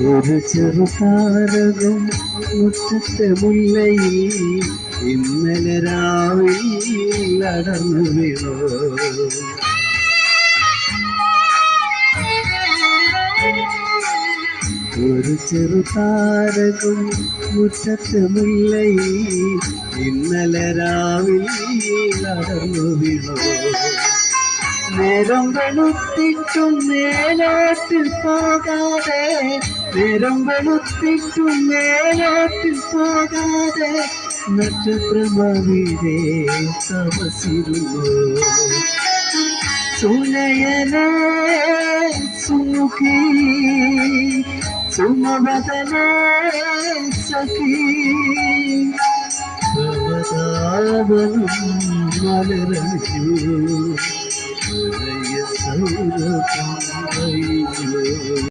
ഒരു ചെറുതാരകം മുറ്റത്തെ മുല്ലയിൽ ഇന്നലെ രാവിൽ അടർന്നു വീണു. ഒരു ചെറുതാരകം മുറ്റത്തെ മുല്ലയിൽ ഇന്നലെ രാവിൽ അടർന്നു വീണു. നേരം വെളുത്തിട്ടും മേലോട്ടിൽ പോകാതെ, നേരം വെളുത്തിട്ടും മേലോട്ടിൽ പോകാതെ നക്ഷത്രമവിടെ തപസിരുന്നു. സുനയനെ സുമുഖി സുമവദനെ സഖി സർവദാവനും മലരണിച്ചു. ഹൃദയ സൗരഭം